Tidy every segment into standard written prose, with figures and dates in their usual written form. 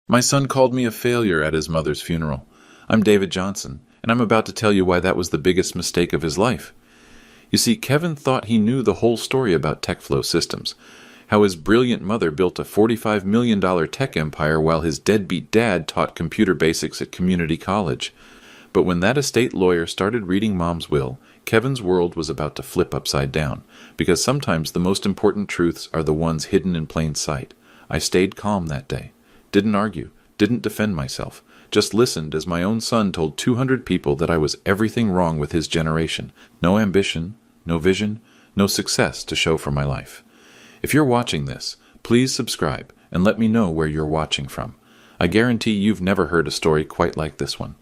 My son called me a failure at his mother's funeral. I'm David Johnson, and I'm about to tell you why that was the biggest mistake of his life. You see, Kevin thought he knew the whole story about TechFlow Systems, how his brilliant mother built a $45 million tech empire while his deadbeat dad taught computer basics at community college. But when that estate lawyer started reading Mom's will, Kevin's world was about to flip upside down, because sometimes the most important truths are the ones hidden in plain sight. I stayed calm that day. Didn't argue, didn't defend myself, just listened as my own son told 200 people that I was everything wrong with his generation. No ambition, no vision, no success to show for my life. If you're watching this, please subscribe and let me know where you're watching from. I guarantee you've never heard a story quite like this one.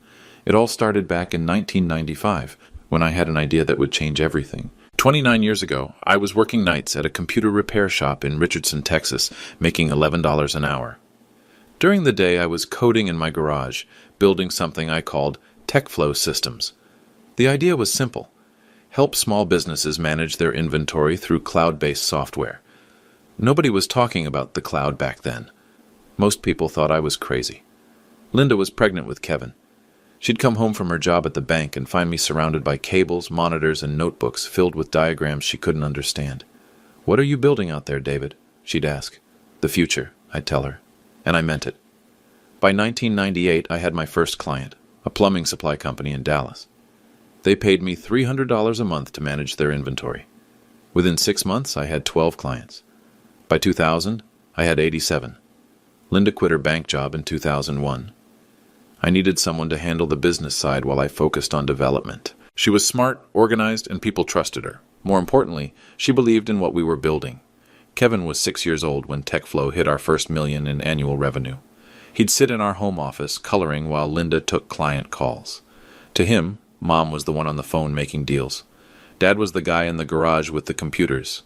It all started back in 1995, when I had an idea that would change everything. 29 years ago, I was working nights at a computer repair shop in Richardson, Texas, making $11 an hour. During the day, I was coding in my garage, building something I called TechFlow Systems. The idea was simple: help small businesses manage their inventory through cloud-based software. Nobody was talking about the cloud back then. Most people thought I was crazy. Linda was pregnant with Kevin. She'd come home from her job at the bank and find me surrounded by cables, monitors, and notebooks filled with diagrams she couldn't understand. "What are you building out there, David?" she'd ask. "The future," I'd tell her. And I meant it. By 1998, I had my first client, a plumbing supply company in Dallas. They paid me $300 a month to manage their inventory. Within 6 months, I had 12 clients. By 2000, I had 87. Linda quit her bank job in 2001. I needed someone to handle the business side while I focused on development. She was smart, organized, and people trusted her. More importantly, she believed in what we were building. Kevin was 6 years old when TechFlow hit our first $1 million in annual revenue. He'd sit in our home office, coloring while Linda took client calls. To him, Mom was the one on the phone making deals. Dad was the guy in the garage with the computers.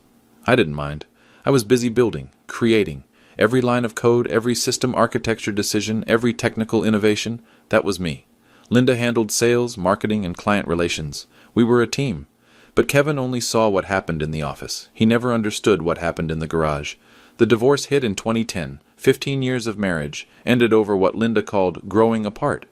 I didn't mind. I was busy building, creating. Every line of code, every system architecture decision, every technical innovation, that was me. Linda handled sales, marketing, and client relations. We were a team. But Kevin only saw what happened in the office. He never understood what happened in the garage. The divorce hit in 2010. 15 years of marriage ended over what Linda called growing apart.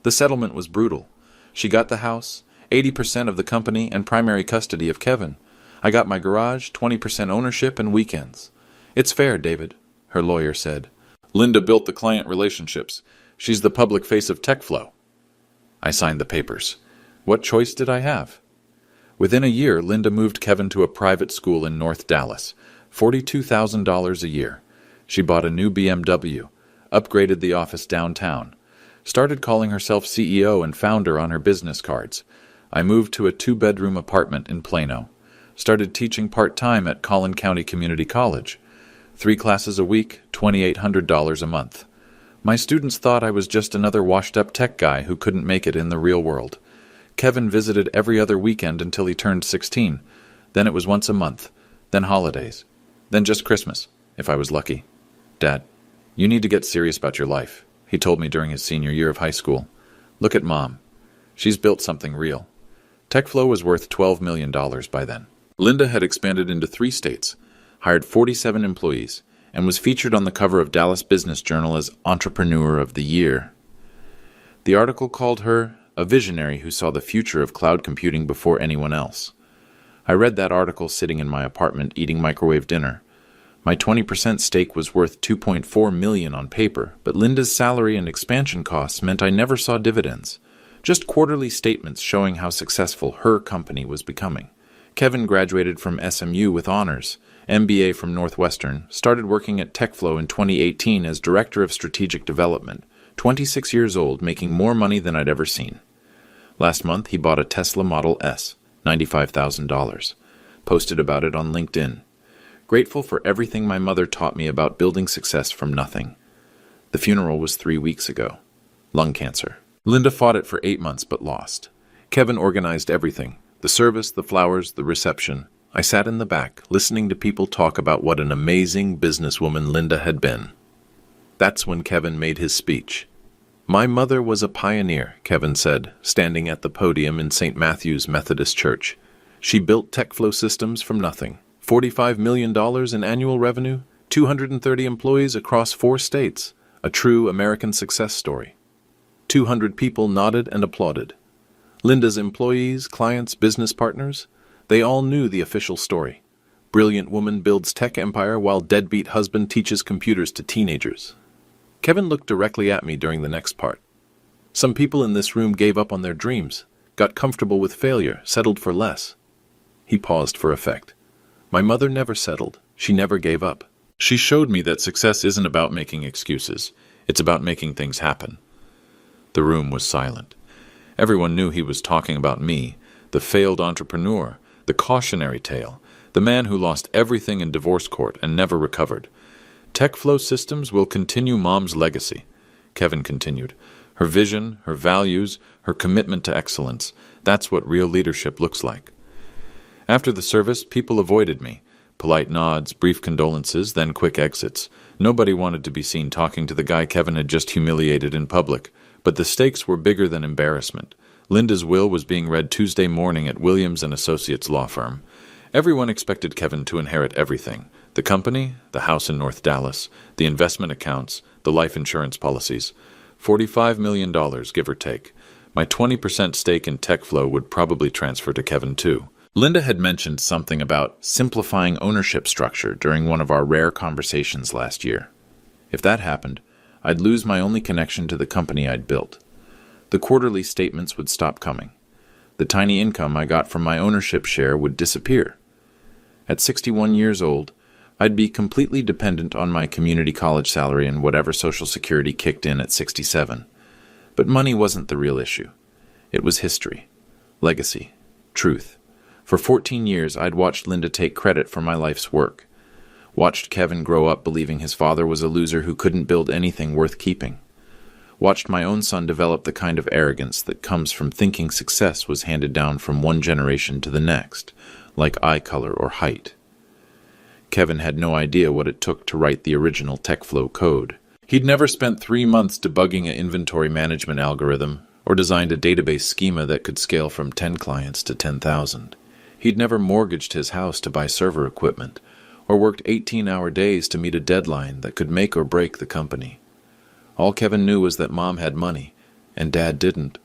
The settlement was brutal. She got the house, 80% of the company, and primary custody of Kevin. I got my garage, 20% ownership, and weekends. "It's fair, David," her lawyer said. "Linda built the client relationships. She's the public face of TechFlow." I signed the papers. What choice did I have? Within a year, Linda moved Kevin to a private school in North Dallas, $42,000 a year. She bought a new BMW, upgraded the office downtown, started calling herself CEO and founder on her business cards. I moved to a 2-bedroom apartment in Plano, started teaching part-time at Collin County Community College. 3 classes a week, $2,800 a month. My students thought I was just another washed-up tech guy who couldn't make it in the real world. Kevin visited every other weekend until he turned 16. Then it was once a month. Then holidays. Then just Christmas, if I was lucky. "Dad, you need to get serious about your life," he told me during his senior year of high school. "Look at Mom. She's built something real." TechFlow was worth $12 million by then. Linda had expanded into 3 states, hired 47 employees, and was featured on the cover of Dallas Business Journal as Entrepreneur of the Year. The article called her a visionary who saw the future of cloud computing before anyone else. I read that article sitting in my apartment eating microwave dinner. My 20% stake was worth $2.4 million on paper, but Linda's salary and expansion costs meant I never saw dividends. Just quarterly statements showing how successful her company was becoming. Kevin graduated from SMU with honors, MBA from Northwestern, started working at TechFlow in 2018 as Director of Strategic Development, 26 years old, making more money than I'd ever seen. Last month, he bought a Tesla Model S, $95,000. Posted about it on LinkedIn. Grateful for everything my mother taught me about building success from nothing. The funeral was 3 weeks ago. Lung cancer. Linda fought it for 8 months but lost. Kevin organized everything. The service, the flowers, the reception. I sat in the back, listening to people talk about what an amazing businesswoman Linda had been. That's when Kevin made his speech. "My mother was a pioneer," Kevin said, standing at the podium in St. Matthew's Methodist Church. "She built TechFlow Systems from nothing. $45 million in annual revenue, 230 employees across 4 states. A true American success story. 200 people nodded and applauded. Linda's employees, clients, business partners, they all knew the official story. Brilliant woman builds tech empire while deadbeat husband teaches computers to teenagers. Kevin looked directly at me during the next part. Some people in this room gave up on their dreams, got comfortable with failure, settled for less. He paused for effect. My mother never settled. She never gave up. She showed me that success isn't about making excuses. It's about making things happen. The room was silent. Everyone knew he was talking about me, the failed entrepreneur, the cautionary tale, the man who lost everything in divorce court and never recovered. TechFlow Systems will continue Mom's legacy, Kevin continued. Her vision, her values, her commitment to excellence, that's what real leadership looks like. After the service, people avoided me. Polite nods, brief condolences, then quick exits. Nobody wanted to be seen talking to the guy Kevin had just humiliated in public. But the stakes were bigger than embarrassment. Linda's will was being read Tuesday morning at Williams & Associates law firm. Everyone expected Kevin to inherit everything. The company, the house in North Dallas, the investment accounts, the life insurance policies. $45 million, give or take. My 20% stake in TechFlow would probably transfer to Kevin too. Linda had mentioned something about simplifying ownership structure during one of our rare conversations last year. If that happened, I'd lose my only connection to the company I'd built. The quarterly statements would stop coming. The tiny income I got from my ownership share would disappear. At 61 years old, I'd be completely dependent on my community college salary and whatever Social Security kicked in at 67. But money wasn't the real issue. It was history, legacy, truth. For 14 years, I'd watched Linda take credit for my life's work. Watched Kevin grow up believing his father was a loser who couldn't build anything worth keeping. Watched my own son develop the kind of arrogance that comes from thinking success was handed down from one generation to the next, like eye color or height. Kevin had no idea what it took to write the original TechFlow code. He'd never spent 3 months debugging an inventory management algorithm or designed a database schema that could scale from 10 clients to 10,000. He'd never mortgaged his house to buy server equipment, or worked 18-hour days to meet a deadline that could make or break the company. All Kevin knew was that Mom had money, and Dad didn't.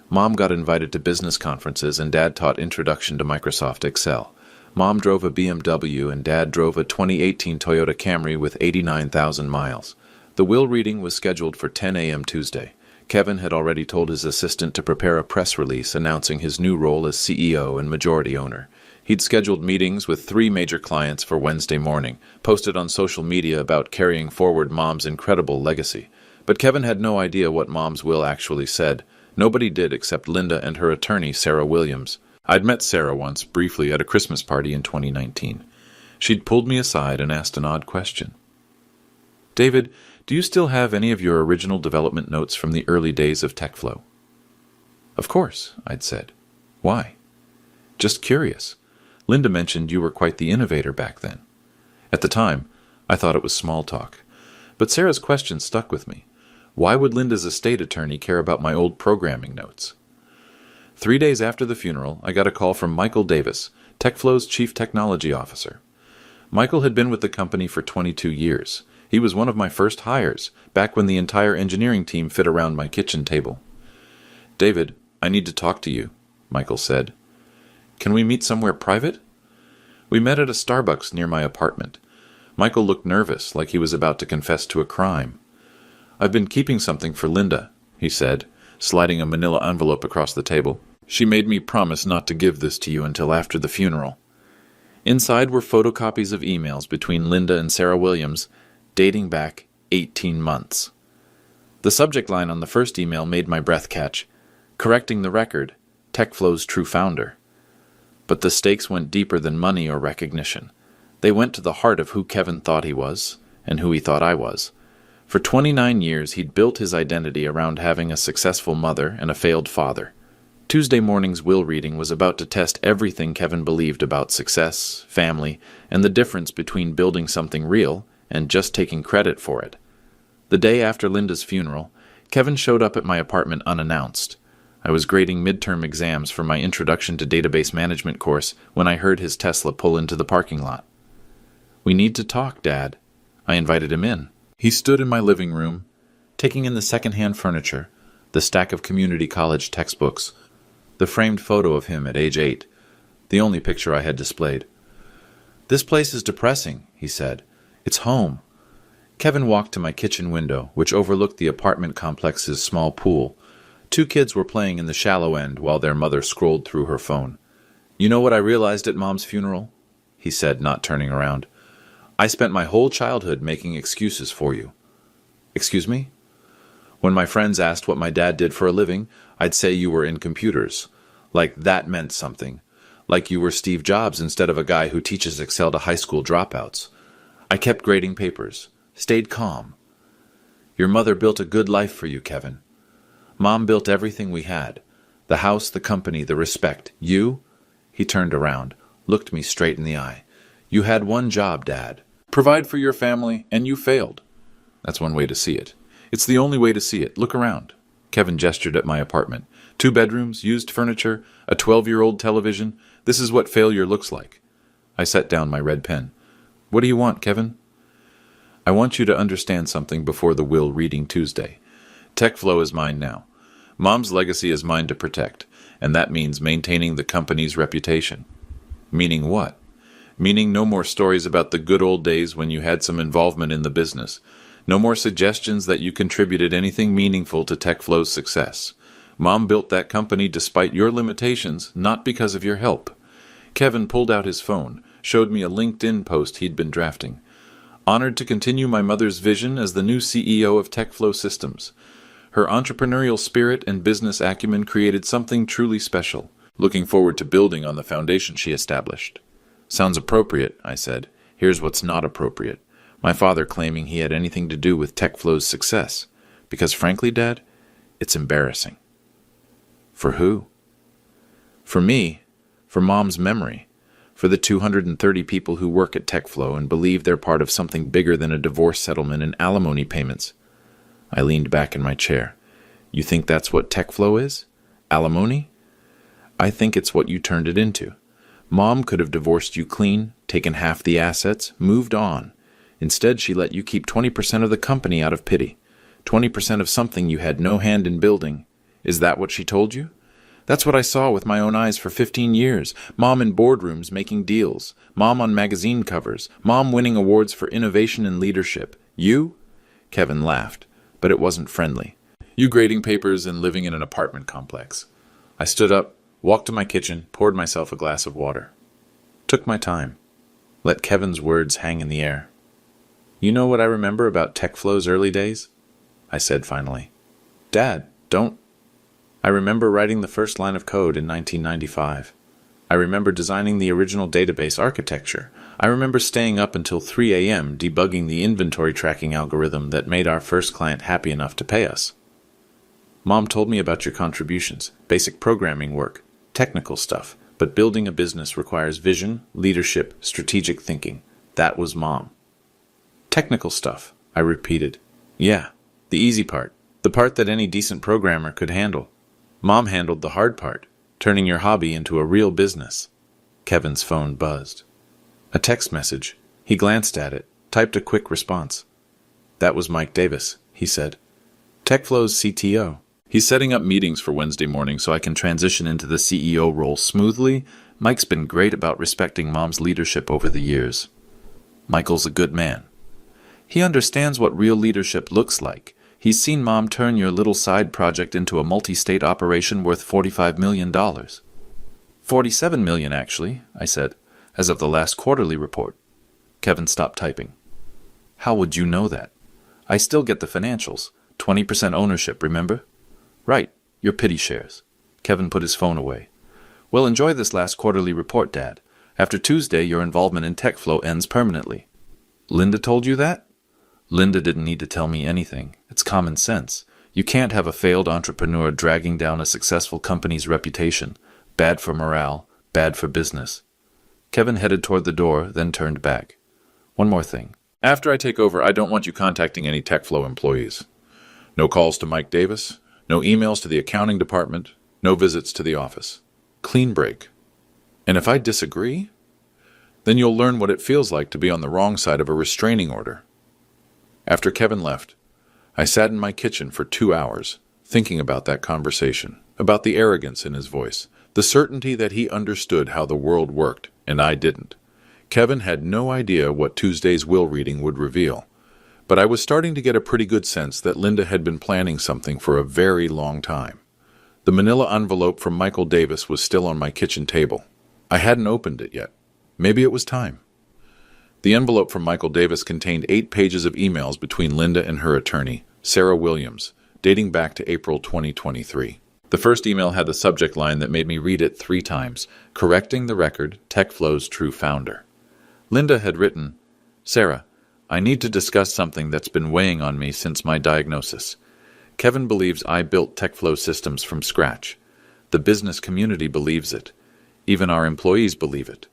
Mom got invited to business conferences, and Dad taught Introduction to Microsoft Excel. Mom drove a BMW, and Dad drove a 2018 Toyota Camry with 89,000 miles. The will reading was scheduled for 10 a.m. Tuesday. Kevin had already told his assistant to prepare a press release announcing his new role as CEO and majority owner. He'd scheduled meetings with 3 major clients for Wednesday morning, posted on social media about carrying forward Mom's incredible legacy. But Kevin had no idea what Mom's will actually said. Nobody did except Linda and her attorney, Sarah Williams. I'd met Sarah once, briefly, at a Christmas party in 2019. She'd pulled me aside and asked an odd question. David, do you still have any of your original development notes from the early days of TechFlow? Of course, I'd said. Why? Just curious. Linda mentioned you were quite the innovator back then. At the time, I thought it was small talk. But Sarah's question stuck with me. Why would Linda's estate attorney care about my old programming notes? 3 days after the funeral, I got a call from Michael Davis, TechFlow's chief technology officer. Michael had been with the company for 22 years. He was one of my first hires, back when the entire engineering team fit around my kitchen table. David, I need to talk to you, Michael said. Can we meet somewhere private? We met at a Starbucks near my apartment. Michael looked nervous, like he was about to confess to a crime. I've been keeping something for Linda, he said, sliding a manila envelope across the table. She made me promise not to give this to you until after the funeral. Inside were photocopies of emails between Linda and Sarah Williams, dating back 18 months. The subject line on the first email made my breath catch. Correcting the record, TechFlow's true founder. But the stakes went deeper than money or recognition. They went to the heart of who Kevin thought he was, and who he thought I was. For 29 years, he'd built his identity around having a successful mother and a failed father. Tuesday morning's will reading was about to test everything Kevin believed about success, family, and the difference between building something real and just taking credit for it. The day after Linda's funeral, Kevin showed up at my apartment unannounced. I was grading midterm exams for my Introduction to Database Management course when I heard his Tesla pull into the parking lot. We need to talk, Dad. I invited him in. He stood in my living room, taking in the second-hand furniture, the stack of community college textbooks, the framed photo of him at age 8, the only picture I had displayed. "This place is depressing," he said. "It's home." Kevin walked to my kitchen window, which overlooked the apartment complex's small pool. 2 kids were playing in the shallow end while their mother scrolled through her phone. "You know what I realized at Mom's funeral?" he said, not turning around. "I spent my whole childhood making excuses for you." "Excuse me?" "When my friends asked what my dad did for a living, I'd say you were in computers. Like that meant something. Like you were Steve Jobs instead of a guy who teaches Excel to high school dropouts. I kept grading papers. Stayed calm. Your mother built a good life for you, Kevin. Mom built everything we had. The house, the company, the respect. You?" He turned around, looked me straight in the eye. "You had one job, Dad. Provide for your family, and you failed." That's one way to see it. It's the only way to see it. Look around. Kevin gestured at my apartment. 2 bedrooms, used furniture, a 12-year-old television. This is what failure looks like. I set down my red pen. "What do you want, Kevin?" "I want you to understand something before the will reading Tuesday. TechFlow is mine now. Mom's legacy is mine to protect, and that means maintaining the company's reputation." "Meaning what?" "Meaning no more stories about the good old days when you had some involvement in the business. No more suggestions that you contributed anything meaningful to TechFlow's success. Mom built that company despite your limitations, not because of your help." Kevin pulled out his phone, showed me a LinkedIn post he'd been drafting. "Honored to continue my mother's vision as the new CEO of TechFlow Systems. Her entrepreneurial spirit and business acumen created something truly special. Looking forward to building on the foundation she established." "Sounds appropriate," I said. "Here's what's not appropriate. My father claiming he had anything to do with TechFlow's success. Because frankly, Dad, it's embarrassing." "For who?" "For me. For Mom's memory. For the 230 people who work at TechFlow and believe they're part of something bigger than a divorce settlement and alimony payments." I leaned back in my chair. "You think that's what TechFlow is? Alimony?" "I think it's what you turned it into. Mom could have divorced you clean, taken half the assets, moved on. Instead, she let you keep 20% of the company out of pity. 20% of something you had no hand in building. Is that what she told you? That's what I saw with my own eyes for 15 years. Mom in boardrooms making deals. Mom on magazine covers. Mom winning awards for innovation and leadership. You?" Kevin laughed, but it wasn't friendly. "You grading papers and living in an apartment complex." I stood up, walked to my kitchen, poured myself a glass of water. Took my time. Let Kevin's words hang in the air. "You know what I remember about TechFlow's early days?" I said finally. "Dad, don't." "I remember writing the first line of code in 1995. I remember designing the original database architecture. I remember staying up until 3 a.m. debugging the inventory tracking algorithm that made our first client happy enough to pay us. Mom told me about your contributions, basic programming work, technical stuff, but building a business requires vision, leadership, strategic thinking. That was Mom." "Technical stuff," I repeated. "Yeah, the easy part, the part that any decent programmer could handle. Mom handled the hard part, turning your hobby into a real business." Kevin's phone buzzed. A text message. He glanced at it, typed a quick response. "That was Mike Davis," he said. "TechFlow's CTO. He's setting up meetings for Wednesday morning so I can transition into the CEO role smoothly. Mike's been great about respecting Mom's leadership over the years. Michael's a good man. He understands what real leadership looks like. He's seen Mom turn your little side project into a multi-state operation worth $45 million. $47 million, actually," I said, "as of the last quarterly report." Kevin stopped typing. "How would you know that?" "I still get the financials. 20% ownership, remember?" "Right, your pity shares." Kevin put his phone away. "Well, enjoy this last quarterly report, Dad. After Tuesday, your involvement in TechFlow ends permanently." "Linda told you that?" "Linda didn't need to tell me anything. It's common sense. You can't have a failed entrepreneur dragging down a successful company's reputation. Bad for morale, bad for business." Kevin headed toward the door, then turned back. "One more thing. After I take over, I don't want you contacting any TechFlow employees. No calls to Mike Davis, no emails to the accounting department, no visits to the office. Clean break. And if I disagree, then you'll learn what it feels like to be on the wrong side of a restraining order." After Kevin left, I sat in my kitchen for 2 hours, thinking about that conversation, about the arrogance in his voice, the certainty that he understood how the world worked, and I didn't. Kevin had no idea what Tuesday's will reading would reveal, but I was starting to get a pretty good sense that Linda had been planning something for a very long time. The manila envelope from Michael Davis was still on my kitchen table. I hadn't opened it yet. Maybe it was time. The envelope from Michael Davis contained 8 pages of emails between Linda and her attorney, Sarah Williams, dating back to April 2023. The first email had the subject line that made me read it 3 times, correcting the record, TechFlow's true founder. Linda had written, "Sarah, I need to discuss something that's been weighing on me since my diagnosis. Kevin believes I built TechFlow systems from scratch. The business community believes it. Even our employees believe it.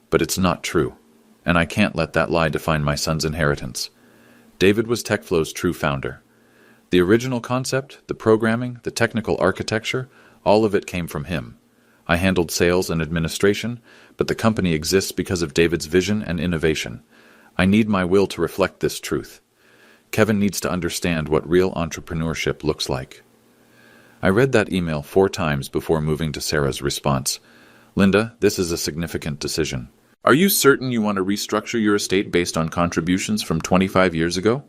But it's not true, and I can't let that lie define my son's inheritance. David was TechFlow's true founder. The original concept, the programming, the technical architecture, all of it came from him. I handled sales and administration, but the company exists because of David's vision and innovation. I need my will to reflect this truth. Kevin needs to understand what real entrepreneurship looks like." I read that email 4 times before moving to Sarah's response. "Linda, this is a significant decision. Are you certain you want to restructure your estate based on contributions from 25 years ago?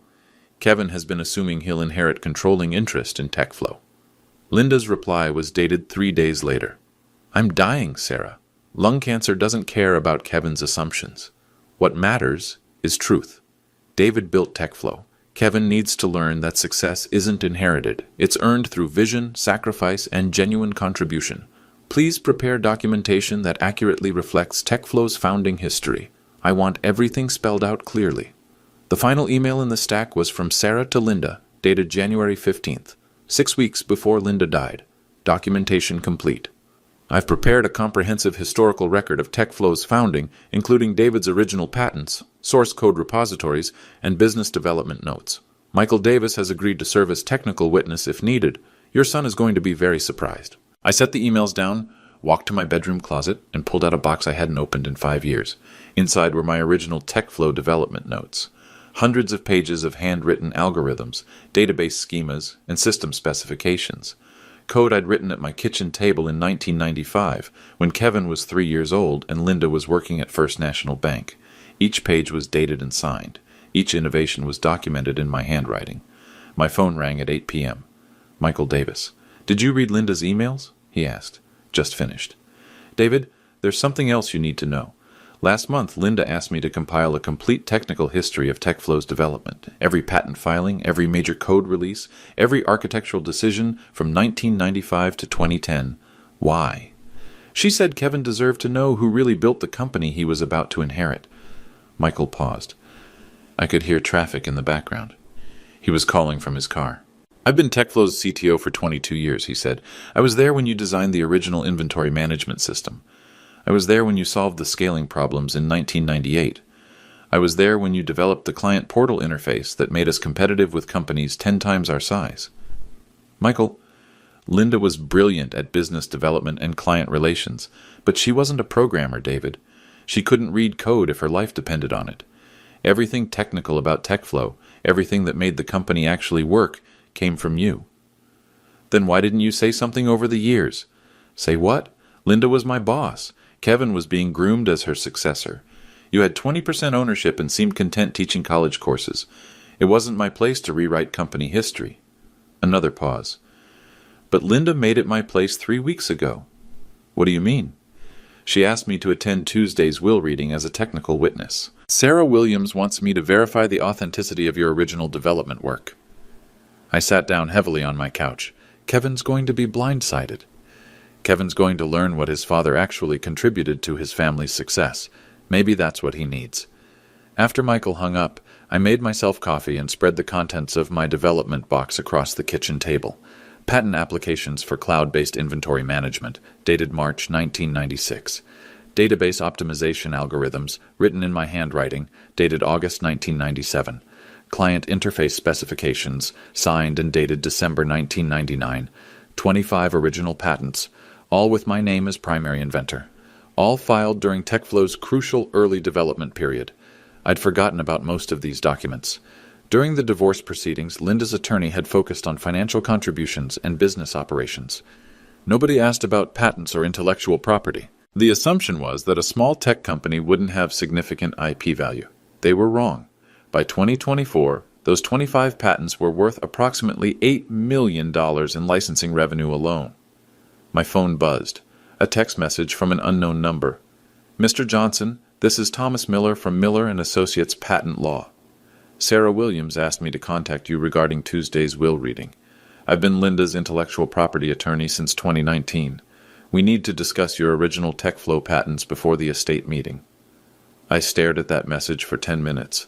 Kevin has been assuming he'll inherit controlling interest in TechFlow." Linda's reply was dated 3 days later. "I'm dying, Sarah. Lung cancer doesn't care about Kevin's assumptions. What matters is truth. David built TechFlow. Kevin needs to learn that success isn't inherited. It's earned through vision, sacrifice, and genuine contribution. Please prepare documentation that accurately reflects TechFlow's founding history. I want everything spelled out clearly." The final email in the stack was from Sarah to Linda, dated January 15th, 6 weeks before Linda died. Documentation complete. I've prepared a comprehensive historical record of TechFlow's founding, including David's original patents, source code repositories, and business development notes. Michael Davis has agreed to serve as technical witness if needed. Your son is going to be very surprised. I set the emails down, walked to my bedroom closet, and pulled out a box I hadn't opened in 5 years. Inside were my original TechFlow development notes. Hundreds of pages of handwritten algorithms, database schemas, and system specifications. Code I'd written at my kitchen table in 1995, when Kevin was 3 years old and Linda was working at First National Bank. Each page was dated and signed. Each innovation was documented in my handwriting. My phone rang at 8 p.m. Michael Davis. "Did you read Linda's emails?" he asked. "Just finished." "David, there's something else you need to know. Last month, Linda asked me to compile a complete technical history of TechFlow's development, every patent filing, every major code release, every architectural decision from 1995 to 2010. Why? She said Kevin deserved to know who really built the company he was about to inherit." Michael paused. I could hear traffic in the background. He was calling from his car. "I've been TechFlow's CTO for 22 years, he said. "I was there when you designed the original inventory management system. I was there when you solved the scaling problems in 1998. I was there when you developed the client portal interface that made us competitive with companies 10 times our size." "Michael, Linda was brilliant at business development and client relations, but she wasn't a programmer, David. She couldn't read code if her life depended on it. Everything technical about TechFlow, everything that made the company actually work, came from you." "Then why didn't you say something over the years?" "Say what? Linda was my boss. Kevin was being groomed as her successor. You had 20% ownership and seemed content teaching college courses. It wasn't my place to rewrite company history." Another pause. "But Linda made it my place 3 weeks ago." "What do you mean?" "She asked me to attend Tuesday's will reading as a technical witness. Sarah Williams wants me to verify the authenticity of your original development work." I sat down heavily on my couch. Kevin's going to be blindsided. Kevin's going to learn what his father actually contributed to his family's success. Maybe that's what he needs. After Michael hung up, I made myself coffee and spread the contents of my development box across the kitchen table. Patent applications for cloud-based inventory management, dated March 1996. Database optimization algorithms, written in my handwriting, dated August 1997. Client interface specifications, signed and dated December 1999. 25 original patents, all with my name as primary inventor. All filed during TechFlow's crucial early development period. I'd forgotten about most of these documents. During the divorce proceedings, Linda's attorney had focused on financial contributions and business operations. Nobody asked about patents or intellectual property. The assumption was that a small tech company wouldn't have significant IP value. They were wrong. By 2024, those 25 patents were worth approximately $8 million in licensing revenue alone. My phone buzzed. A text message from an unknown number. Mr. Johnson, this is Thomas Miller from Miller & Associates Patent Law. Sarah Williams asked me to contact you regarding Tuesday's will reading. I've been Linda's intellectual property attorney since 2019. We need to discuss your original TechFlow patents before the estate meeting. I stared at that message for 10 minutes.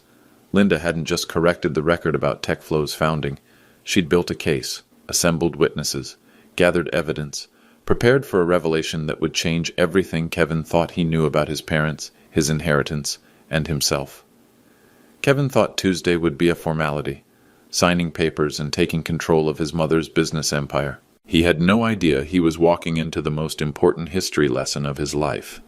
Linda hadn't just corrected the record about TechFlow's founding. She'd built a case, assembled witnesses, gathered evidence, prepared for a revelation that would change everything Kevin thought he knew about his parents, his inheritance, and himself. Kevin thought Tuesday would be a formality, signing papers and taking control of his mother's business empire. He had no idea he was walking into the most important history lesson of his life.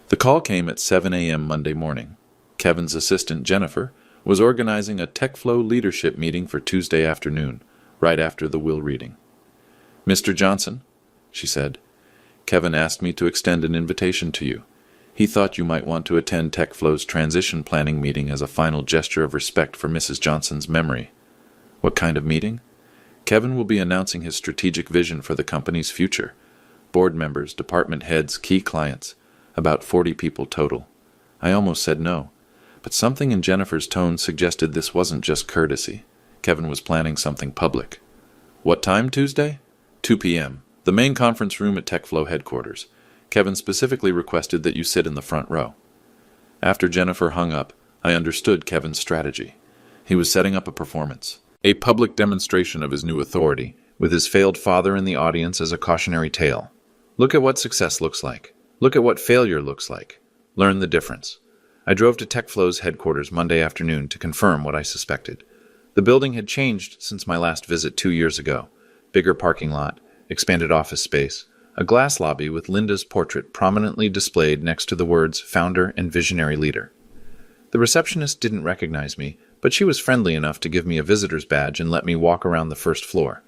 The call came at 7 a.m. Monday morning. Kevin's assistant, Jennifer, was organizing a TechFlow leadership meeting for Tuesday afternoon, right after the will reading. Mr. Johnson, she said, Kevin asked me to extend an invitation to you. He thought you might want to attend TechFlow's transition planning meeting as a final gesture of respect for Mrs. Johnson's memory. What kind of meeting? Kevin will be announcing his strategic vision for the company's future. Board members, department heads, key clients. About 40 people total. I almost said no, but something in Jennifer's tone suggested this wasn't just courtesy. Kevin was planning something public. What time Tuesday? 2 p.m. The main conference room at TechFlow headquarters. Kevin specifically requested that you sit in the front row. After Jennifer hung up, I understood Kevin's strategy. He was setting up a performance, a public demonstration of his new authority, with his failed father in the audience as a cautionary tale. Look at what success looks like. Look at what failure looks like. Learn the difference. I drove to TechFlow's headquarters Monday afternoon to confirm what I suspected. The building had changed since my last visit 2 years ago. Bigger parking lot, expanded office space, a glass lobby with Linda's portrait prominently displayed next to the words founder and visionary leader. The receptionist didn't recognize me, but she was friendly enough to give me a visitor's badge and let me walk around the first floor.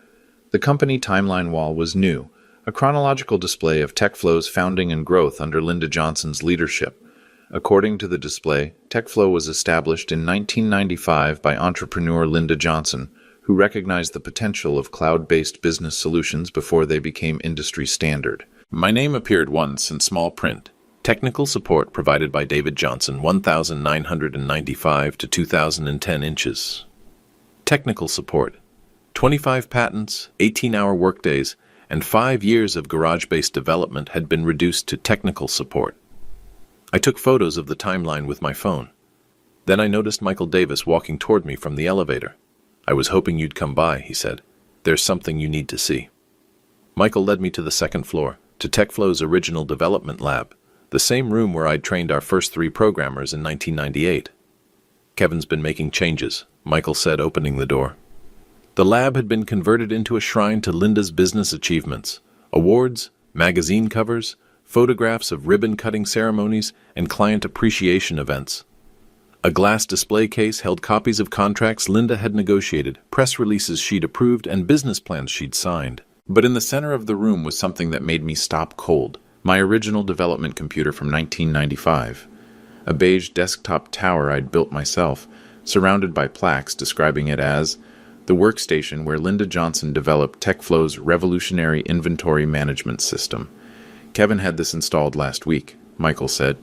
The company timeline wall was new, a chronological display of TechFlow's founding and growth under Linda Johnson's leadership. According to the display, TechFlow was established in 1995 by entrepreneur Linda Johnson, who recognized the potential of cloud-based business solutions before they became industry standard. My name appeared once in small print. Technical support provided by David Johnson, 1,995 to 2,010 inches. Technical support. 25 patents, 18-hour workdays, and 5 years of garage-based development had been reduced to technical support. I took photos of the timeline with my phone. Then I noticed Michael Davis walking toward me from the elevator. I was hoping you'd come by, he said. There's something you need to see. Michael led me to the second floor, to TechFlow's original development lab, the same room where I'd trained our first 3 programmers in 1998. Kevin's been making changes, Michael said, opening the door. The lab had been converted into a shrine to Linda's business achievements, awards, magazine covers, photographs of ribbon-cutting ceremonies, and client appreciation events. A glass display case held copies of contracts Linda had negotiated, press releases she'd approved, and business plans she'd signed. But in the center of the room was something that made me stop cold. My original development computer from 1995. A beige desktop tower I'd built myself, surrounded by plaques describing it as the workstation where Linda Johnson developed TechFlow's revolutionary inventory management system. Kevin had this installed last week, Michael said.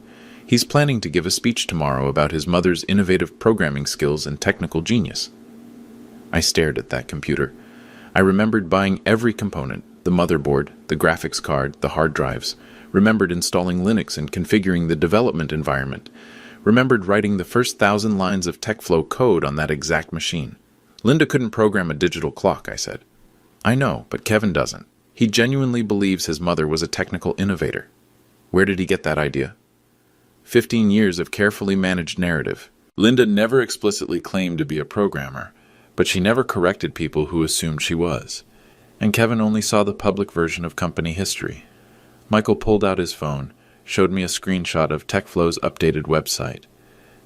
He's planning to give a speech tomorrow about his mother's innovative programming skills and technical genius. I stared at that computer. I remembered buying every component, the motherboard, the graphics card, the hard drives, remembered installing Linux and configuring the development environment, remembered writing the first 1,000 lines of TechFlow code on that exact machine. Linda couldn't program a digital clock, I said. I know, but Kevin doesn't. He genuinely believes his mother was a technical innovator. Where did he get that idea? 15 years of carefully managed narrative. Linda never explicitly claimed to be a programmer, but she never corrected people who assumed she was. And Kevin only saw the public version of company history. Michael pulled out his phone, showed me a screenshot of TechFlow's updated website.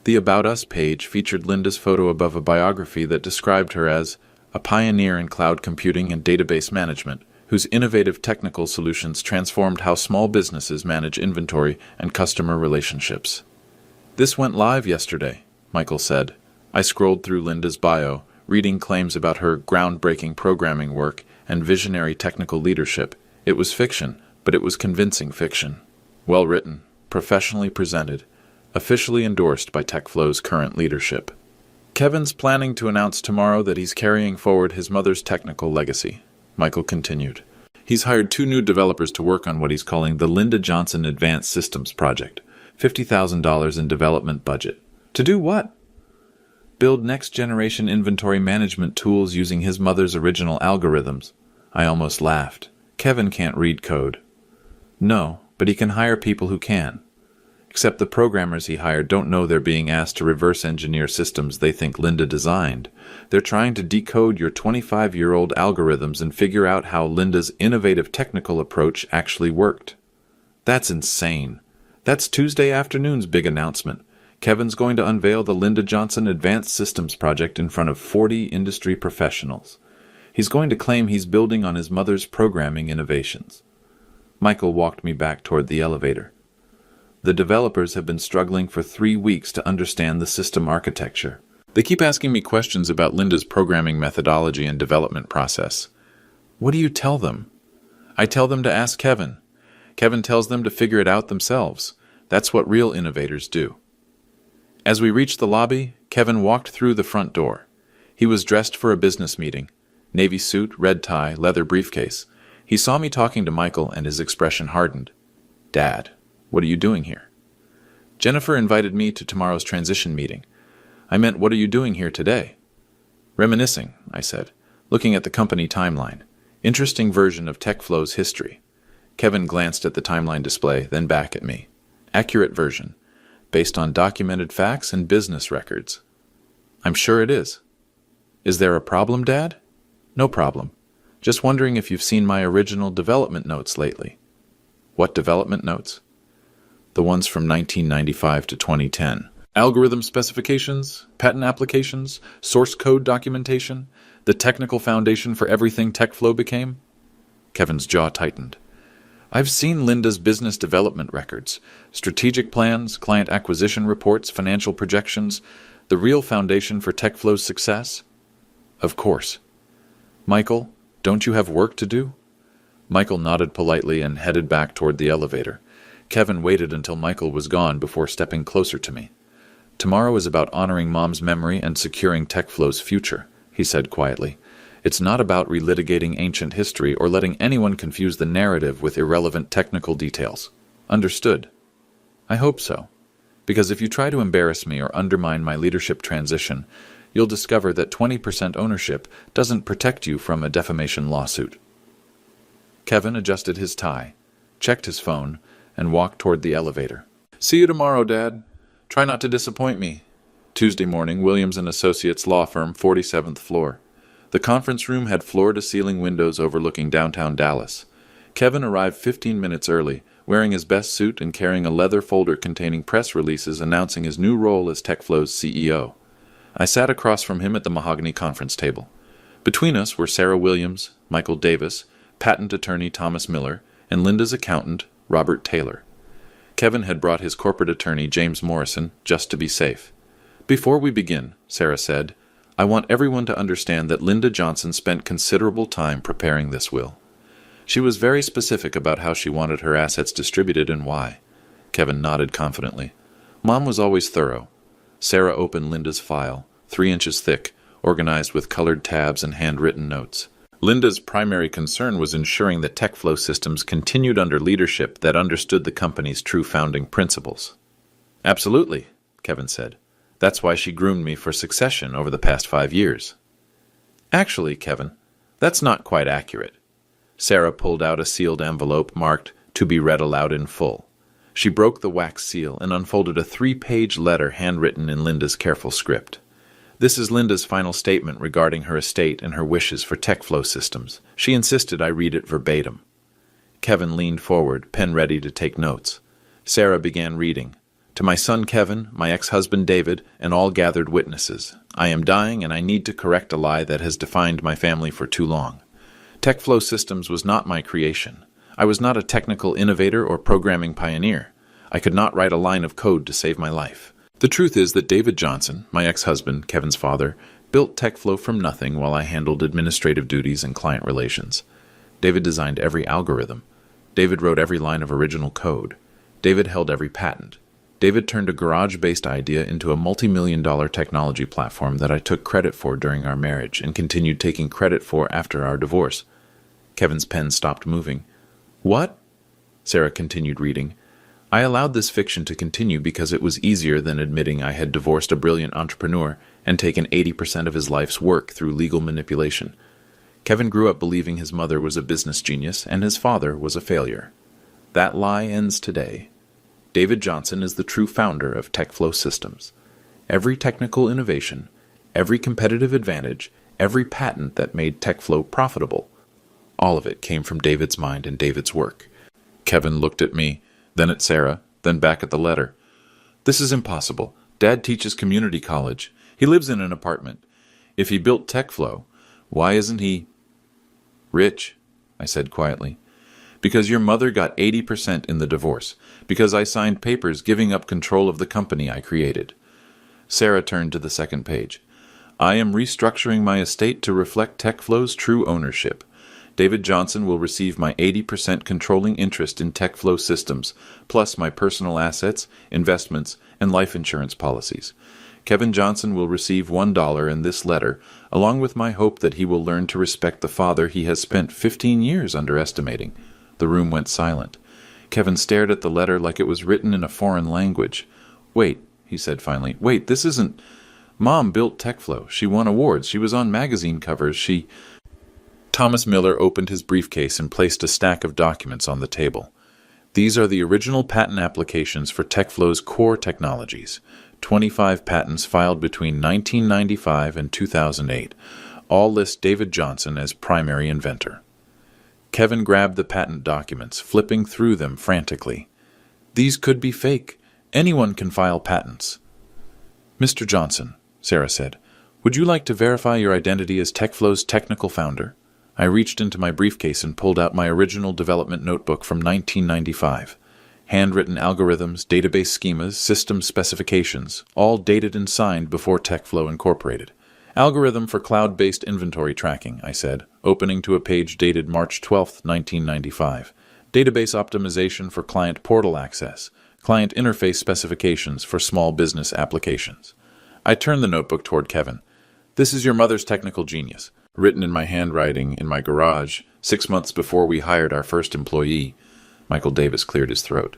The About Us page featured Linda's photo above a biography that described her as a pioneer in cloud computing and database management, whose innovative technical solutions transformed how small businesses manage inventory and customer relationships. "This went live yesterday," Michael said. I scrolled through Linda's bio, reading claims about her groundbreaking programming work and visionary technical leadership. It was fiction, but it was convincing fiction. Well written, professionally presented, officially endorsed by TechFlow's current leadership. "Kevin's planning to announce tomorrow that he's carrying forward his mother's technical legacy," Michael continued. "He's hired 2 new developers to work on what he's calling the Linda Johnson Advanced Systems Project. $50,000 in development budget. To do what? Build next-generation inventory management tools using his mother's original algorithms." I almost laughed. Kevin can't read code. No, but he can hire people who can. Except the programmers he hired don't know they're being asked to reverse engineer systems they think Linda designed. They're trying to decode your 25-year-old algorithms and figure out how Linda's innovative technical approach actually worked. That's insane. That's Tuesday afternoon's big announcement. Kevin's going to unveil the Linda Johnson Advanced Systems Project in front of 40 industry professionals. He's going to claim he's building on his mother's programming innovations. Michael walked me back toward the elevator. The developers have been struggling for 3 weeks to understand the system architecture. They keep asking me questions about Linda's programming methodology and development process. What do you tell them? I tell them to ask Kevin. Kevin tells them to figure it out themselves. That's what real innovators do. As we reached the lobby, Kevin walked through the front door. He was dressed for a business meeting. Navy suit, red tie, leather briefcase. He saw me talking to Michael and his expression hardened. "Dad, what are you doing here?" "Jennifer invited me to tomorrow's transition meeting." "I meant, what are you doing here today?" "Reminiscing," I said, looking at the company timeline. Interesting version of TechFlow's history. Kevin glanced at the timeline display, then back at me. Accurate version, based on documented facts and business records. "I'm sure it is." "Is there a problem, Dad?" "No problem. Just wondering if you've seen my original development notes lately." "What development notes?" "The ones from 1995 to 2010. Algorithm specifications, patent applications, source code documentation, the technical foundation for everything TechFlow became." Kevin's jaw tightened. "I've seen Linda's business development records, strategic plans, client acquisition reports, financial projections, the real foundation for TechFlow's success." "Of course." "Michael, don't you have work to do?" Michael nodded politely and headed back toward the elevator. Kevin waited until Michael was gone before stepping closer to me. "Tomorrow is about honoring Mom's memory and securing TechFlow's future," he said quietly. "It's not about relitigating ancient history or letting anyone confuse the narrative with irrelevant technical details. Understood?" "I hope so. Because if you try to embarrass me or undermine my leadership transition, you'll discover that 20% ownership doesn't protect you from a defamation lawsuit." Kevin adjusted his tie, checked his phone, and walked toward the elevator. "See you tomorrow, Dad. Try not to disappoint me." Tuesday morning, Williams & Associates law firm, 47th floor. The conference room had floor-to-ceiling windows overlooking downtown Dallas. Kevin arrived 15 minutes early, wearing his best suit and carrying a leather folder containing press releases announcing his new role as TechFlow's CEO. I sat across from him at the mahogany conference table. Between us were Sarah Williams, Michael Davis, patent attorney Thomas Miller, and Linda's accountant, Robert Taylor. Kevin had brought his corporate attorney, James Morrison, just to be safe. "Before we begin," Sarah said, "I want everyone to understand that Linda Johnson spent considerable time preparing this will. She was very specific about how she wanted her assets distributed and why." Kevin nodded confidently. "Mom was always thorough." Sarah opened Linda's file, 3 inches thick, organized with colored tabs and handwritten notes. Linda's primary concern was ensuring that TechFlow systems continued under leadership that understood the company's true founding principles. "Absolutely," Kevin said. "That's why she groomed me for succession over the past 5 years." "Actually, Kevin, that's not quite accurate." Sarah pulled out a sealed envelope marked, "To be read aloud in full." She broke the wax seal and unfolded a 3-page letter handwritten in Linda's careful script. "This is Linda's final statement regarding her estate and her wishes for TechFlow systems. She insisted I read it verbatim." Kevin leaned forward, pen ready to take notes. Sarah began reading. To my son Kevin, my ex-husband David, and all gathered witnesses, I am dying and I need to correct a lie that has defined my family for too long. TechFlow Systems was not my creation. I was not a technical innovator or programming pioneer. I could not write a line of code to save my life. The truth is that David Johnson, my ex-husband, Kevin's father, built TechFlow from nothing while I handled administrative duties and client relations. David designed every algorithm. David wrote every line of original code. David held every patent. David turned a garage-based idea into a multi-million-dollar technology platform that I took credit for during our marriage and continued taking credit for after our divorce. Kevin's pen stopped moving. What? Sarah continued reading. I allowed this fiction to continue because it was easier than admitting I had divorced a brilliant entrepreneur and taken 80% of his life's work through legal manipulation. Kevin grew up believing his mother was a business genius and his father was a failure. That lie ends today. David Johnson is the true founder of TechFlow Systems. Every technical innovation, every competitive advantage, every patent that made TechFlow profitable, all of it came from David's mind and David's work. Kevin looked at me, then at Sarah, then back at the letter. This is impossible. Dad teaches community college. He lives in an apartment. If he built TechFlow, why isn't he rich? I said quietly. Because your mother got 80% in the divorce. Because I signed papers giving up control of the company I created. Sarah turned to the second page. I am restructuring my estate to reflect TechFlow's true ownership. David Johnson will receive my 80% controlling interest in TechFlow Systems, plus my personal assets, investments, and life insurance policies. Kevin Johnson will receive $1 in this letter, along with my hope that he will learn to respect the father he has spent 15 years underestimating. The room went silent. Kevin stared at the letter like it was written in a foreign language. Wait, he said finally. Wait, this isn't... Mom built TechFlow. She won awards. She was on magazine covers. Thomas Miller opened his briefcase and placed a stack of documents on the table. These are the original patent applications for TechFlow's core technologies. 25 patents filed between 1995 and 2008. All list David Johnson as primary inventor. Kevin grabbed the patent documents, flipping through them frantically. These could be fake. Anyone can file patents. Mr. Johnson, Sarah said, would you like to verify your identity as TechFlow's technical founder? I reached into my briefcase and pulled out my original development notebook from 1995. Handwritten algorithms, database schemas, system specifications, all dated and signed before TechFlow Incorporated. Algorithm for cloud-based inventory tracking, I said, opening to a page dated March 12, 1995. Database optimization for client portal access. Client interface specifications for small business applications. I turned the notebook toward Kevin. This is your mother's technical genius, written in my handwriting in my garage 6 months before we hired our first employee. Michael Davis cleared his throat.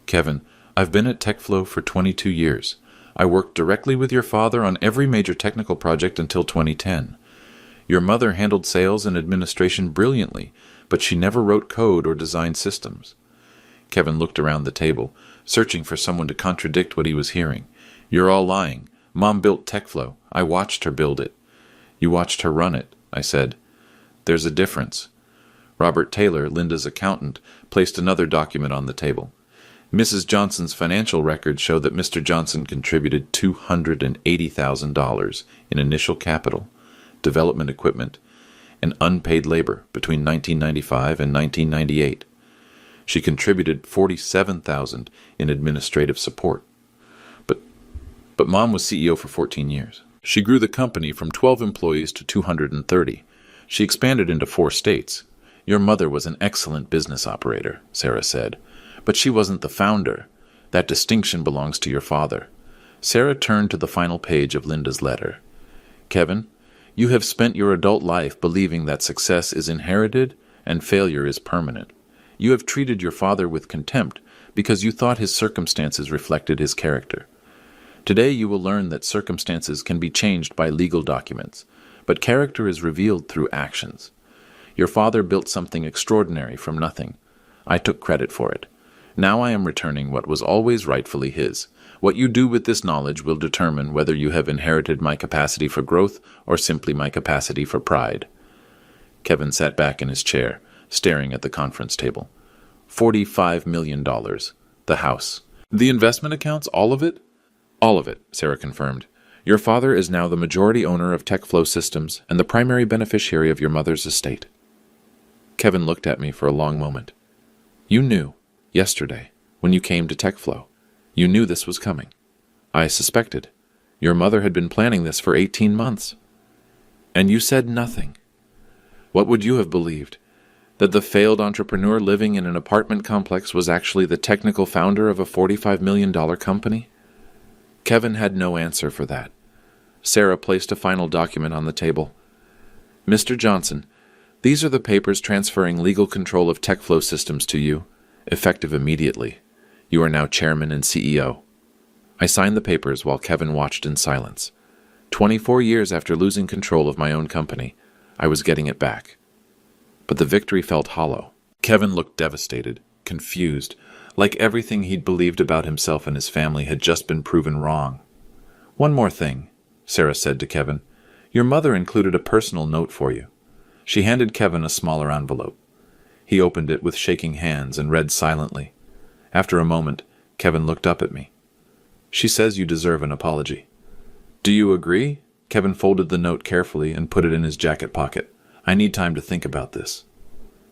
Kevin, I've been at TechFlow for 22 years. I worked directly with your father on every major technical project until 2010. Your mother handled sales and administration brilliantly, but she never wrote code or designed systems. Kevin looked around the table, searching for someone to contradict what he was hearing. You're all lying. Mom built TechFlow. I watched her build it. You watched her run it, I said. There's a difference. Robert Taylor, Linda's accountant, placed another document on the table. Mrs. Johnson's financial records show that Mr. Johnson contributed $280,000 in initial capital, development equipment, and unpaid labor between 1995 and 1998. She contributed $47,000 in administrative support. But Mom was CEO for 14 years. She grew the company from 12 employees to 230. She expanded into 4 states. Your mother was an excellent business operator, Sarah said. But she wasn't the founder. That distinction belongs to your father. Sarah turned to the final page of Linda's letter. Kevin, you have spent your adult life believing that success is inherited and failure is permanent. You have treated your father with contempt because you thought his circumstances reflected his character. Today you will learn that circumstances can be changed by legal documents, but character is revealed through actions. Your father built something extraordinary from nothing. I took credit for it. Now I am returning what was always rightfully his. What you do with this knowledge will determine whether you have inherited my capacity for growth or simply my capacity for pride. Kevin sat back in his chair, staring at the conference table. $45 million. The house. The investment accounts, all of it? All of it, Sarah confirmed. Your father is now the majority owner of TechFlow Systems and the primary beneficiary of your mother's estate. Kevin looked at me for a long moment. You knew, yesterday, when you came to TechFlow. You knew this was coming. I suspected. Your mother had been planning this for 18 months. And you said nothing. What would you have believed? That the failed entrepreneur living in an apartment complex was actually the technical founder of a $45 million company? Kevin had no answer for that. Sarah placed a final document on the table. Mr. Johnson, these are the papers transferring legal control of TechFlow Systems to you, effective immediately. You are now chairman and CEO. I signed the papers while Kevin watched in silence. 24 years after losing control of my own company, I was getting it back. But the victory felt hollow. Kevin looked devastated, confused, like everything he'd believed about himself and his family had just been proven wrong. One more thing, Sarah said to Kevin. Your mother included a personal note for you. She handed Kevin a smaller envelope. He opened it with shaking hands and read silently. After a moment, Kevin looked up at me. She says you deserve an apology. Do you agree? Kevin folded the note carefully and put it in his jacket pocket. I need time to think about this.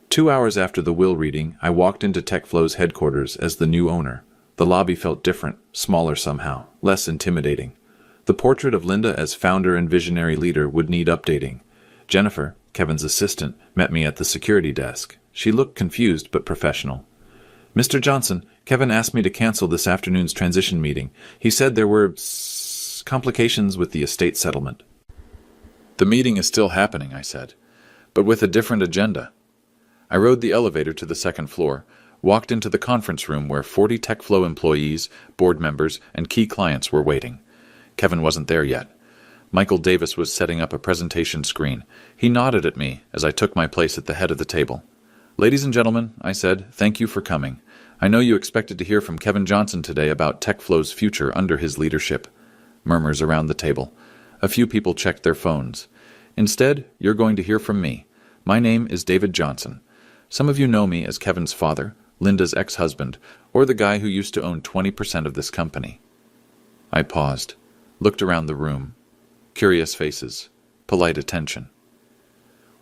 2 hours after the will reading, I walked into TechFlow's headquarters as the new owner. The lobby felt different, smaller somehow, less intimidating. The portrait of Linda as founder and visionary leader would need updating. Jennifer, Kevin's assistant, met me at the security desk. She looked confused but professional. Mr. Johnson, Kevin asked me to cancel this afternoon's transition meeting. He said there were complications with the estate settlement. The meeting is still happening, I said, but with a different agenda. I rode the elevator to the second floor, walked into the conference room where 40 TechFlow employees, board members, and key clients were waiting. Kevin wasn't there yet. Michael Davis was setting up a presentation screen. He nodded at me as I took my place at the head of the table. Ladies and gentlemen, I said, thank you for coming. I know you expected to hear from Kevin Johnson today about TechFlow's future under his leadership. Murmurs around the table. A few people checked their phones. Instead, you're going to hear from me. My name is David Johnson. Some of you know me as Kevin's father, Linda's ex-husband, or the guy who used to own 20% of this company. I paused, looked around the room. Curious faces, polite attention.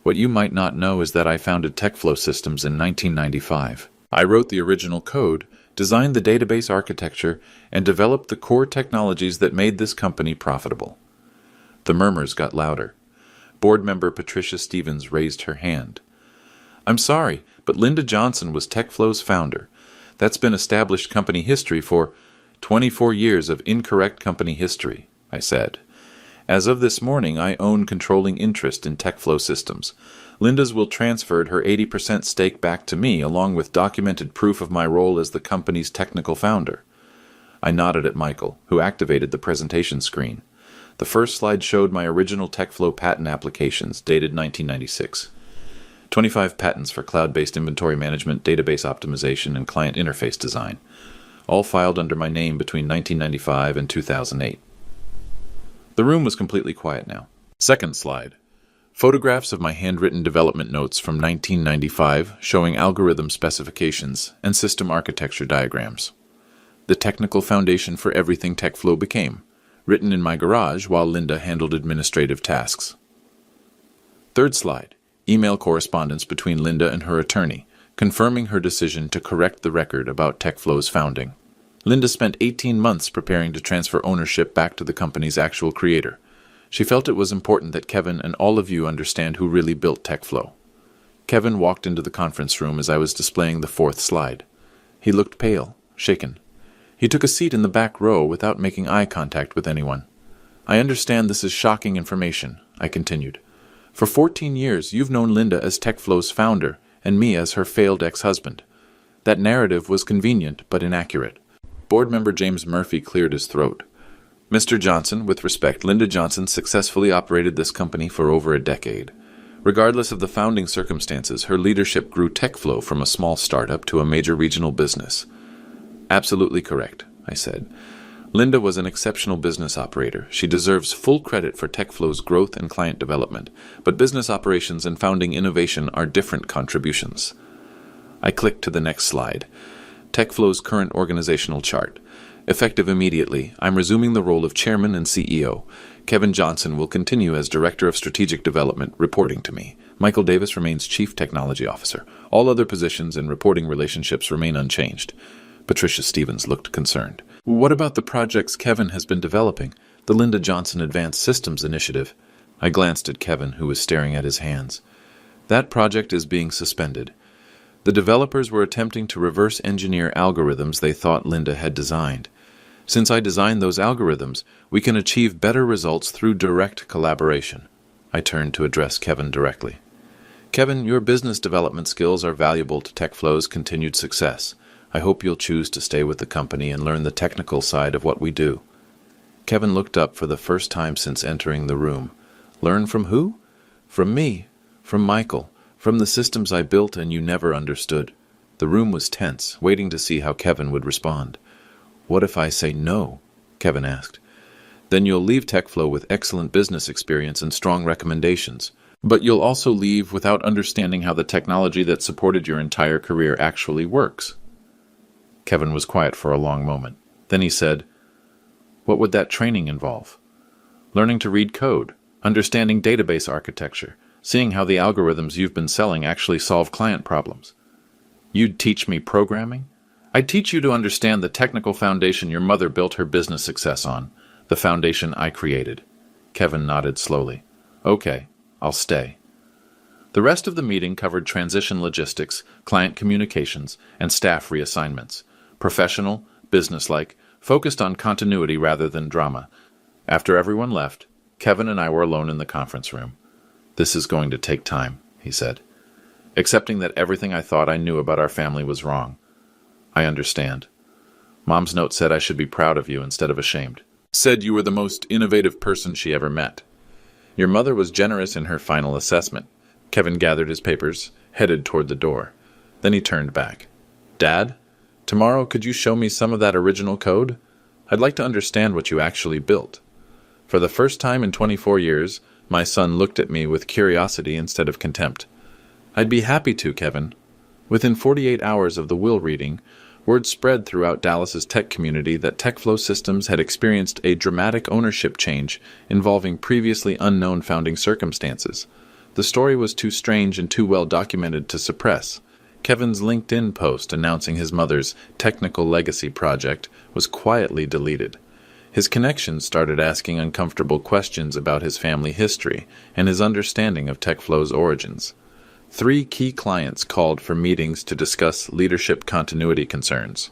What you might not know is that I founded TechFlow Systems in 1995. I wrote the original code, designed the database architecture, and developed the core technologies that made this company profitable. The murmurs got louder. Board member Patricia Stevens raised her hand. I'm sorry, but Linda Johnson was TechFlow's founder. That's been established company history for 24 years of incorrect company history, I said. As of this morning, I own controlling interest in TechFlow Systems. Linda's will transferred her 80% stake back to me, along with documented proof of my role as the company's technical founder. I nodded at Michael, who activated the presentation screen. The first slide showed my original TechFlow patent applications, dated 1996. 25 patents for cloud-based inventory management, database optimization, and client interface design, all filed under my name between 1995 and 2008. The room was completely quiet now. Second slide. Photographs of my handwritten development notes from 1995 showing algorithm specifications and system architecture diagrams. The technical foundation for everything TechFlow became, written in my garage while Linda handled administrative tasks. Third slide. Email correspondence between Linda and her attorney, confirming her decision to correct the record about TechFlow's founding. Linda spent 18 months preparing to transfer ownership back to the company's actual creator. She felt it was important that Kevin and all of you understand who really built TechFlow. Kevin walked into the conference room as I was displaying the fourth slide. He looked pale, shaken. He took a seat in the back row without making eye contact with anyone. I understand this is shocking information, I continued. For 14 years, you've known Linda as TechFlow's founder and me as her failed ex-husband. That narrative was convenient but inaccurate. Board member James Murphy cleared his throat. Mr. Johnson, with respect, Linda Johnson successfully operated this company for over a decade. Regardless of the founding circumstances, her leadership grew TechFlow from a small startup to a major regional business. Absolutely correct, I said. Linda was an exceptional business operator. She deserves full credit for TechFlow's growth and client development, but business operations and founding innovation are different contributions. I clicked to the next slide. TechFlow's current organizational chart. Effective immediately, I'm resuming the role of Chairman and CEO. Kevin Johnson will continue as Director of Strategic Development, reporting to me. Michael Davis remains Chief Technology Officer. All other positions and reporting relationships remain unchanged. Patricia Stevens looked concerned. What about the projects Kevin has been developing? The Linda Johnson Advanced Systems Initiative. I glanced at Kevin, who was staring at his hands. That project is being suspended. The developers were attempting to reverse engineer algorithms they thought Linda had designed. Since I designed those algorithms, we can achieve better results through direct collaboration. I turned to address Kevin directly. Kevin, your business development skills are valuable to TechFlow's continued success. I hope you'll choose to stay with the company and learn the technical side of what we do. Kevin looked up for the first time since entering the room. Learn from who? From me. From Michael. From the systems I built and you never understood. The room was tense, waiting to see how Kevin would respond. What if I say no? Kevin asked. Then you'll leave TechFlow with excellent business experience and strong recommendations. But you'll also leave without understanding how the technology that supported your entire career actually works. Kevin was quiet for a long moment. Then he said, What would that training involve? Learning to read code, understanding database architecture, seeing how the algorithms you've been selling actually solve client problems. You'd teach me programming? I'd teach you to understand the technical foundation your mother built her business success on, the foundation I created. Kevin nodded slowly. Okay, I'll stay. The rest of the meeting covered transition logistics, client communications, and staff reassignments. Professional, businesslike, focused on continuity rather than drama. After everyone left, Kevin and I were alone in the conference room. This is going to take time, he said. Accepting that everything I thought I knew about our family was wrong. I understand. Mom's note said I should be proud of you instead of ashamed. Said you were the most innovative person she ever met. Your mother was generous in her final assessment. Kevin gathered his papers, headed toward the door. Then he turned back. Dad, tomorrow could you show me some of that original code? I'd like to understand what you actually built. For the first time in 24 years, my son looked at me with curiosity instead of contempt. I'd be happy to, Kevin. Within 48 hours of the will reading, word spread throughout Dallas's tech community that TechFlow Systems had experienced a dramatic ownership change involving previously unknown founding circumstances. The story was too strange and too well documented to suppress. Kevin's LinkedIn post announcing his mother's technical legacy project was quietly deleted. His connections started asking uncomfortable questions about his family history and his understanding of TechFlow's origins. 3 key clients called for meetings to discuss leadership continuity concerns.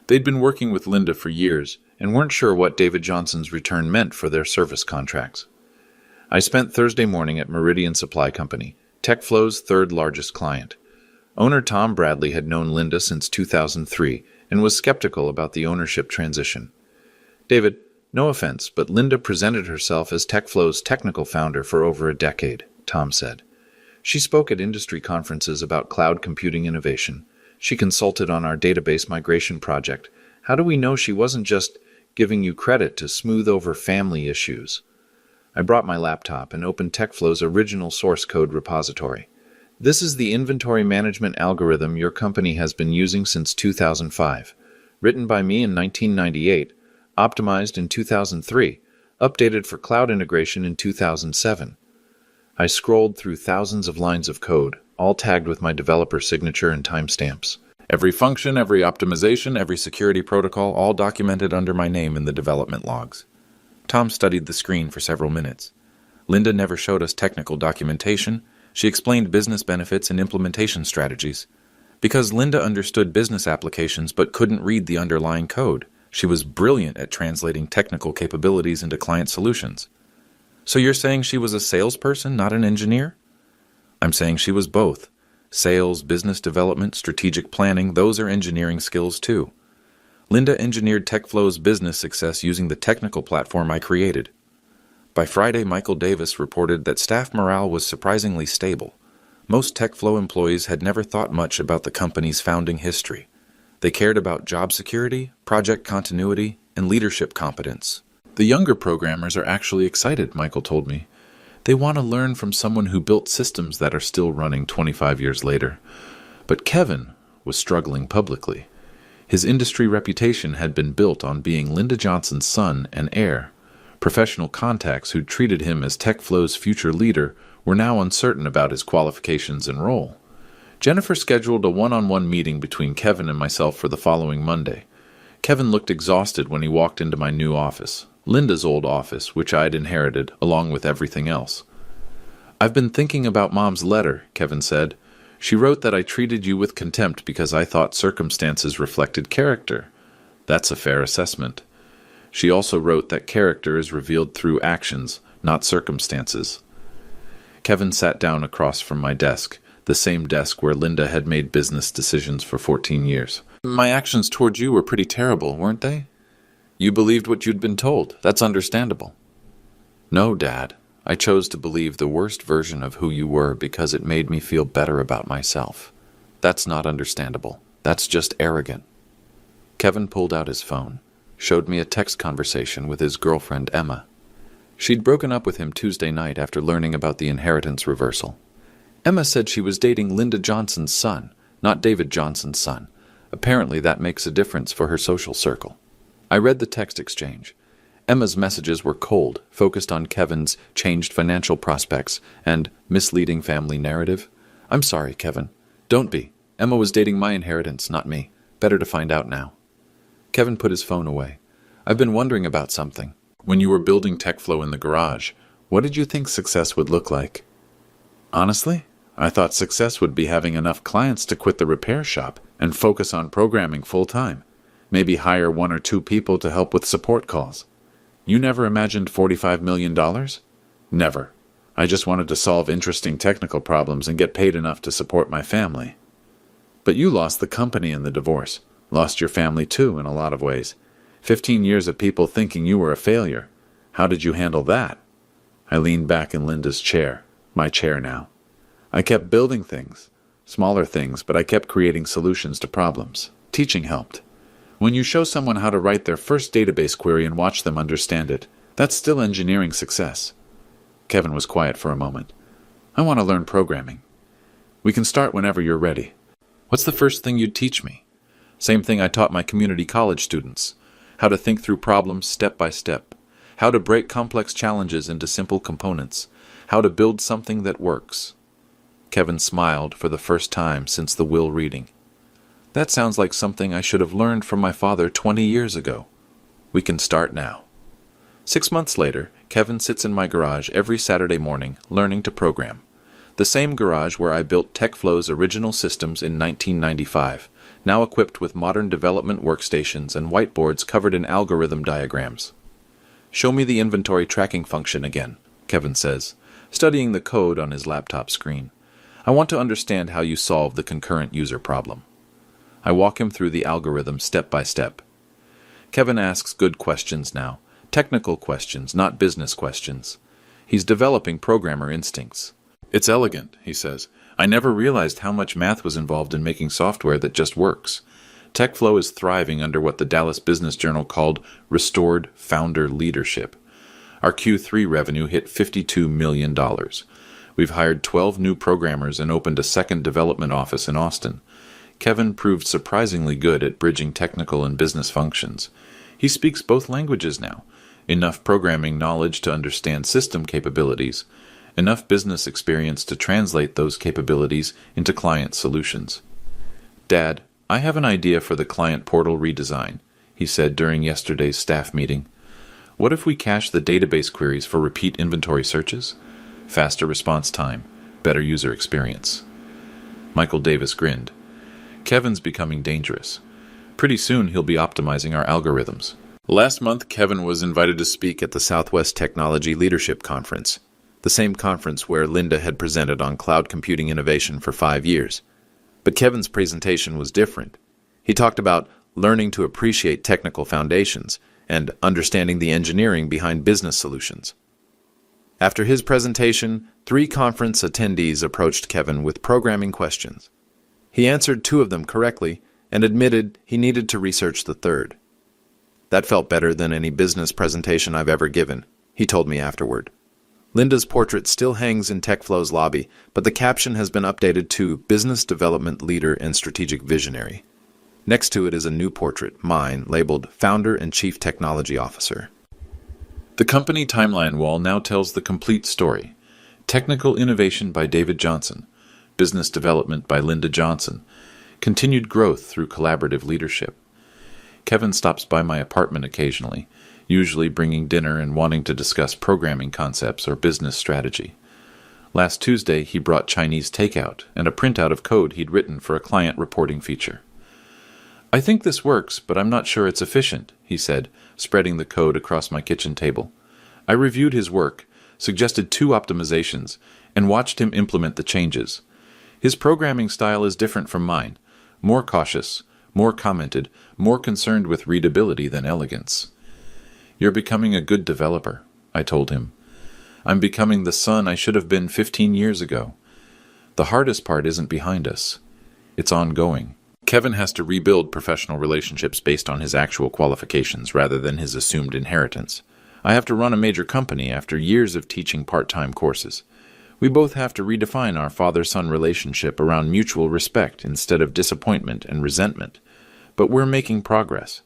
They'd been working with Linda for years and weren't sure what David Johnson's return meant for their service contracts. I spent Thursday morning at Meridian Supply Company, TechFlow's 3rd largest client. Owner Tom Bradley had known Linda since 2003 and was skeptical about the ownership transition. David, no offense, but Linda presented herself as TechFlow's technical founder for over a decade, Tom said. She spoke at industry conferences about cloud computing innovation. She consulted on our database migration project. How do we know she wasn't just giving you credit to smooth over family issues? I brought my laptop and opened TechFlow's original source code repository. This is the inventory management algorithm your company has been using since 2005. Written by me in 1998, optimized in 2003, updated for cloud integration in 2007. I scrolled through thousands of lines of code, all tagged with my developer signature and timestamps. Every function, every optimization, every security protocol, all documented under my name in the development logs. Tom studied the screen for several minutes. Linda never showed us technical documentation. She explained business benefits and implementation strategies. Because Linda understood business applications but couldn't read the underlying code, she was brilliant at translating technical capabilities into client solutions. So you're saying she was a salesperson, not an engineer? I'm saying she was both. Sales, business development, strategic planning, those are engineering skills too. Linda engineered TechFlow's business success using the technical platform I created. By Friday, Michael Davis reported that staff morale was surprisingly stable. Most TechFlow employees had never thought much about the company's founding history. They cared about job security, project continuity, and leadership competence. The younger programmers are actually excited, Michael told me. They want to learn from someone who built systems that are still running 25 years later. But Kevin was struggling publicly. His industry reputation had been built on being Linda Johnson's son and heir. Professional contacts who treated him as TechFlow's future leader were now uncertain about his qualifications and role. Jennifer scheduled a one-on-one meeting between Kevin and myself for the following Monday. Kevin looked exhausted when he walked into my new office, Linda's old office, which I had inherited, along with everything else. "I've been thinking about Mom's letter," Kevin said. "She wrote that I treated you with contempt because I thought circumstances reflected character. That's a fair assessment. She also wrote that character is revealed through actions, not circumstances." Kevin sat down across from my desk, the same desk where Linda had made business decisions for 14 years. "My actions toward you were pretty terrible, weren't they? You believed what you'd been told. That's understandable." "No, Dad. I chose to believe the worst version of who you were because it made me feel better about myself. That's not understandable. That's just arrogant." Kevin pulled out his phone, showed me a text conversation with his girlfriend Emma. She'd broken up with him Tuesday night after learning about the inheritance reversal. Emma said she was dating Linda Johnson's son, not David Johnson's son. Apparently that makes a difference for her social circle. I read the text exchange. Emma's messages were cold, focused on Kevin's changed financial prospects and misleading family narrative. "I'm sorry, Kevin. Don't be. Emma was dating my inheritance, not me. Better to find out now." Kevin put his phone away. "I've been wondering about something. When you were building TechFlow in the garage, what did you think success would look like?" "Honestly, I thought success would be having enough clients to quit the repair shop and focus on programming full-time. Maybe hire 1 or 2 people to help with support calls. You never imagined $45 million? Never. I just wanted to solve interesting technical problems and get paid enough to support my family." "But you lost the company in the divorce. Lost your family too, in a lot of ways. 15 years of people thinking you were a failure. How did you handle that?" I leaned back in Linda's chair, my chair now. "I kept building things. Smaller things, but I kept creating solutions to problems. Teaching helped. When you show someone how to write their first database query and watch them understand it, that's still engineering success." Kevin was quiet for a moment. "I want to learn programming." "We can start whenever you're ready." "What's the first thing you'd teach me?" "Same thing I taught my community college students. How to think through problems step by step. How to break complex challenges into simple components. How to build something that works." Kevin smiled for the first time since the will reading. "That sounds like something I should have learned from my father 20 years ago. We can start now." 6 months later, Kevin sits in my garage every Saturday morning, learning to program. The same garage where I built TechFlow's original systems in 1995, now equipped with modern development workstations and whiteboards covered in algorithm diagrams. "Show me the inventory tracking function again," Kevin says, studying the code on his laptop screen. "I want to understand how you solve the concurrent user problem." I walk him through the algorithm step by step. Kevin asks good questions now, technical questions, not business questions. He's developing programmer instincts. "It's elegant," he says. "I never realized how much math was involved in making software that just works." TechFlow is thriving under what the Dallas Business Journal called restored founder leadership. Our Q3 revenue hit $52 million. We've hired 12 new programmers and opened a second development office in Austin. Kevin proved surprisingly good at bridging technical and business functions. He speaks both languages now, enough programming knowledge to understand system capabilities, enough business experience to translate those capabilities into client solutions. "Dad, I have an idea for the client portal redesign," he said during yesterday's staff meeting. "What if we cache the database queries for repeat inventory searches? Faster response time, better user experience." Michael Davis grinned. "Kevin's becoming dangerous. Pretty soon he'll be optimizing our algorithms." Last month, Kevin was invited to speak at the Southwest Technology Leadership Conference, the same conference where Linda had presented on cloud computing innovation for 5 years. But Kevin's presentation was different. He talked about learning to appreciate technical foundations and understanding the engineering behind business solutions. After his presentation, 3 conference attendees approached Kevin with programming questions. He answered 2 of them correctly and admitted he needed to research the third. "That felt better than any business presentation I've ever given," he told me afterward. Linda's portrait still hangs in TechFlow's lobby, but the caption has been updated to Business Development Leader and Strategic Visionary. Next to it is a new portrait, mine, labeled Founder and Chief Technology Officer. The company timeline wall now tells the complete story. Technical innovation by David Johnson. Business development by Linda Johnson. Continued growth through collaborative leadership. Kevin stops by my apartment occasionally, usually bringing dinner and wanting to discuss programming concepts or business strategy. Last Tuesday, he brought Chinese takeout and a printout of code he'd written for a client reporting feature. "I think this works, but I'm not sure it's efficient," he said, spreading the code across my kitchen table. I reviewed his work, suggested 2 optimizations, and watched him implement the changes. His programming style is different from mine, more cautious, more commented, more concerned with readability than elegance. "You're becoming a good developer," I told him. "I'm becoming the son I should have been 15 years ago. The hardest part isn't behind us. It's ongoing." Kevin has to rebuild professional relationships based on his actual qualifications rather than his assumed inheritance. I have to run a major company after years of teaching part-time courses. We both have to redefine our father-son relationship around mutual respect instead of disappointment and resentment. But we're making progress.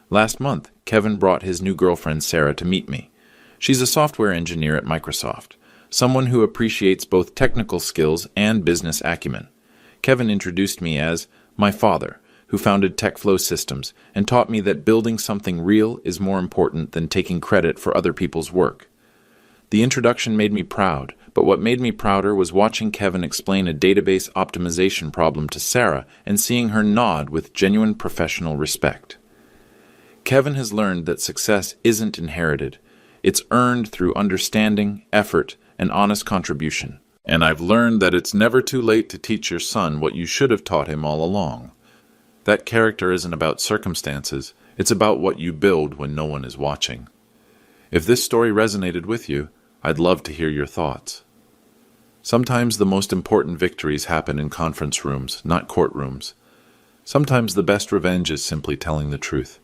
Last month, Kevin brought his new girlfriend Sarah to meet me. She's a software engineer at Microsoft, someone who appreciates both technical skills and business acumen. Kevin introduced me as my father, who founded TechFlow Systems and taught me that building something real is more important than taking credit for other people's work. The introduction made me proud, but what made me prouder was watching Kevin explain a database optimization problem to Sarah and seeing her nod with genuine professional respect. Kevin has learned that success isn't inherited. It's earned through understanding, effort, and honest contribution. And I've learned that it's never too late to teach your son what you should have taught him all along. That character isn't about circumstances, it's about what you build when no one is watching. If this story resonated with you, I'd love to hear your thoughts. Sometimes the most important victories happen in conference rooms, not courtrooms. Sometimes the best revenge is simply telling the truth.